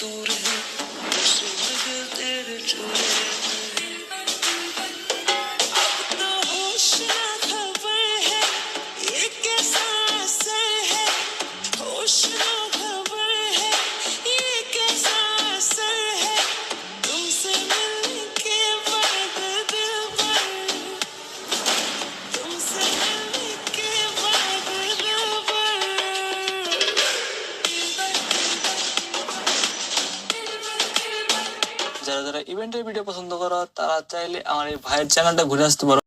दूर है उसे दिल तेरे छूए अब तो होश ना खबर है ये कैसा असर है होश ना खबर है ये कैसा असर है तुमसे मिलने के बाद दिल भर तुमसे मिलने के बाद दिल भर যারা যারা ইভেন্টের ভিডিও পছন্দ করো তারা চাইলে আমার এই ভাইয়ের চ্যানেলটা ঘুরে আসতে পারো।